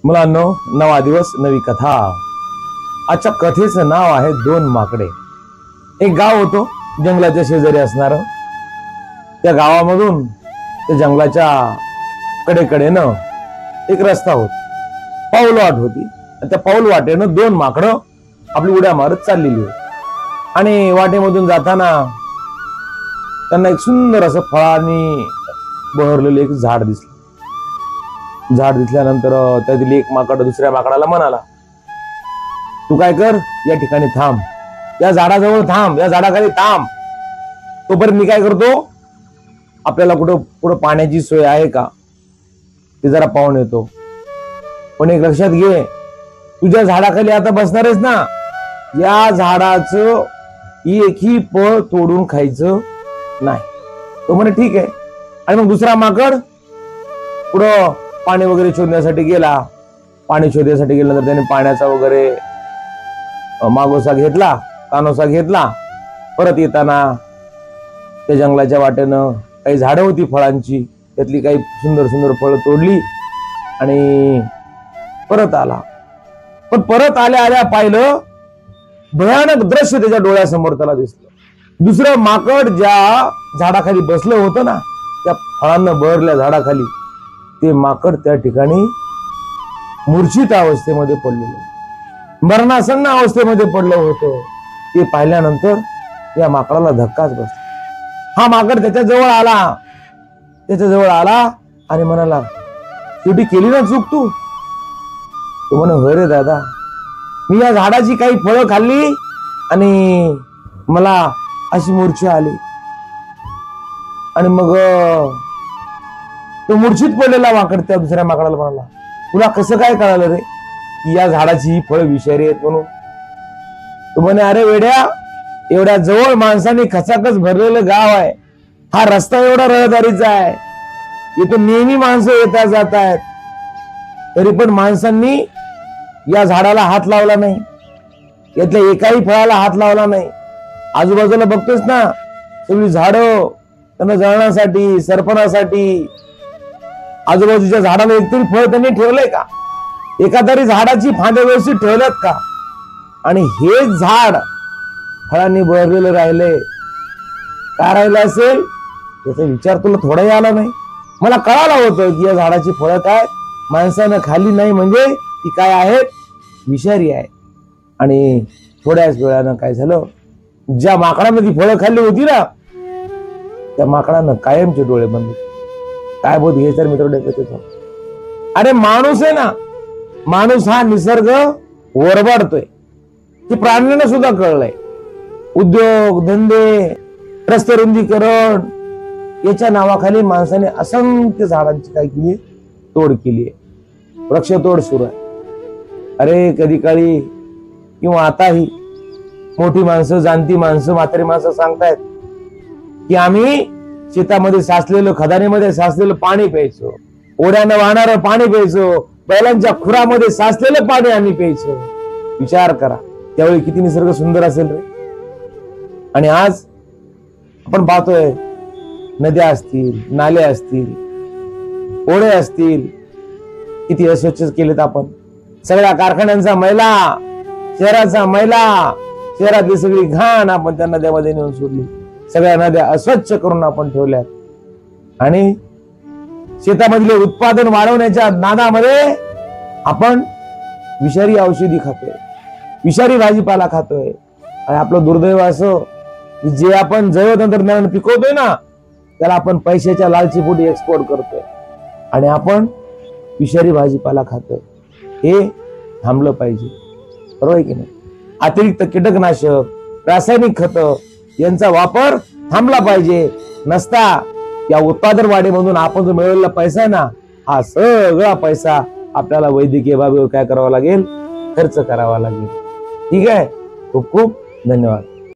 मुलांनो, नवा दिवस नवी कथा। आजच्या कथेचं नाव आहे दोन माकडे। एक गाव होतो जंगलाच्या शेजारी असणार। त्या गावामधून त्या जंगलाच्या कडेकडेनं एक रस्ता होता, पाऊल वाट होती। त्या पाऊल वाटेनं दोन माकडं आपली उड्या मारत चाललेली होती आणि वाटेमधून जाताना त्यांना एक सुंदर असं फळांनी बहरलेलं एक झाड दिसलं। झाड दिसल्यानंतर त्यातील एक माकड दुसऱ्या माकडाला म्हणाला, तू काय कर, या ठिकाणी थांब, या झाडाजवळ थांब, या झाडाखाली थांब, तोपर्यंत मी काय करतो, आपल्याला कुठं पुढं पाण्याची सोय आहे का ते जरा पाहून येतो। पण एक लक्षात घे, तुझ्या झाडाखाली आता बसणारेस ना, या झाडाचं एकही फळ तोडून खायचं नाही। तो म्हणे ठीक आहे। आणि मग दुसरा माकड पुढं पाणी वगैरे शोधण्यासाठी गेला। पाणी शोधण्यासाठी गेल्यानंतर त्याने पाण्याचा वगैरे मागोसा घेतला, कानोसा घेतला। परत येताना त्या जंगलाच्या वाटेनं काही झाडं होती फळांची, त्यातली काही सुंदर सुंदर फळं तोडली आणि परत आला। पण परत आल्या आल्या पाहिलं, भयानक दृश्य त्याच्या डोळ्यासमोर त्याला दिसलं। दुसरं माकड ज्या झाडाखाली बसलं होतं ना, त्या फळांना बहरल्या झाडाखाली, ते माकड त्या ठिकाणी मूर्छित अवस्थेमध्ये पडलेलं, मरणासन्न अवस्थेमध्ये पडलं होतं। ते पाहिल्यानंतर या माकडाला धक्काच बसला। हा माकड त्याच्याजवळ आला आणि म्हणाला, शेवटी केली ना चूक तू? तो म्हणे, होय रे दादा, मी या झाडाची काही फळं खाल्ली आणि मला अशी मूर्छा आली। आणि मग तो मूर्छित पडलेला माकड त्या दुसऱ्या माकडाला म्हणाला, तुला कसं काय कळालं रे की या झाडाची ही फळं विषारी आहेत म्हणून? तो म्हणे, अरे वेड्या, एवढ्या जवळ माणसाने खचाखच भरलेलं गाव आहे, हा रस्ता एवढा रहदारीचा आहे, इथून नेहमी माणसं येता जात आहेत, तरी पण माणसांनी या झाडाला हात लावला नाही, यातल्या एकाही फळाला हात लावला नाही। आजूबाजूला बघतोस ना, सगळी झाडं त्यांना जळण्यासाठी, सरपणासाठी, आजूबाजूच्या झाडाला एकतरी फळ त्यांनी ठेवलंय का? एखाद्या झाडाची फांद्या व्यवस्थित ठेवल्यात का? आणि हे झाड फळांनी बहरलेलं राहिलंय, का राहिलं असेल याचा विचार तुला थोडाही आला नाही? मला कळालं होतं की या झाडाची फळं काय माणसानं खाल्ली नाही म्हणजे ती काय आहेत, विषारी आहे। आणि थोड्याच वेळानं काय झालं, ज्या माकडानं ती फळं खाल्ली होती ना, त्या माकडानं कायमचे डोळे बंद केले। काय बोध घ्यायचं मित्र? अरे माणूस आहे ना, माणूस हा निसर्ग वरबाडतोय, ते प्राण्यांना सुद्धा कळलंय। उद्योग धंदे, रस्ते रुंदीकरण याच्या नावाखाली माणसाने असंख्य झाडांची काय केली, तोड केली आहे, वृक्षतोड सुरू आहे। अरे कधी काळी किंवा आताही मोठी माणसं, जाणती माणसं, म्हातारी माणसं सांगतायत की आम्ही शेतामध्ये साचलेलं, खदानीमध्ये साचलेलं पाणी प्यायचो, ओढ्यानं वाहणारं पाणी प्यायचो, बैलांच्या खुरामध्ये साचलेलं पाणी आम्ही प्यायचो। विचार करा, त्यावेळी किती निसर्ग सुंदर असेल रे। आणि आज आपण पाहतोय, नद्या असतील, नाले असतील, ओढे असतील, किती अस्वच्छ केलेत आपण। सगळ्या कारखान्यांचा मैला, शहराचा मैला, शहरातली सगळी घाण आपण त्या नद्यामध्ये नेऊन सोडली। सगळ्या नद्या अस्वच्छ करून आपण ठेवल्यात आणि शेतामधले उत्पादन वाढवण्याच्या नादामध्ये आपण विषारी औषधी खातोय, विषारी भाजीपाला खातोय। आणि आपलं दुर्दैव असं की जे आपण जैव तंत्रज्ञान पिकवतोय ना, त्याला आपण पैशाच्या लालचीपोटी एक्सपोर्ट करतोय आणि आपण विषारी भाजीपाला खातोय। हे थांबलं पाहिजे, बरोबर आहे की नाही? अतिरिक्त कीटकनाशक, रासायनिक खतं यांचा वापर थांबला पाहिजे। नसता या उत्पादन वाढीमधून आपण जो मिळवलेला पैसा आहे ना, हा सगळा पैसा आपल्याला वैद्यकीय बाबीवर काय करावा लागेल, खर्च करावा लागेल। ठीक आहे, खूप खूप धन्यवाद।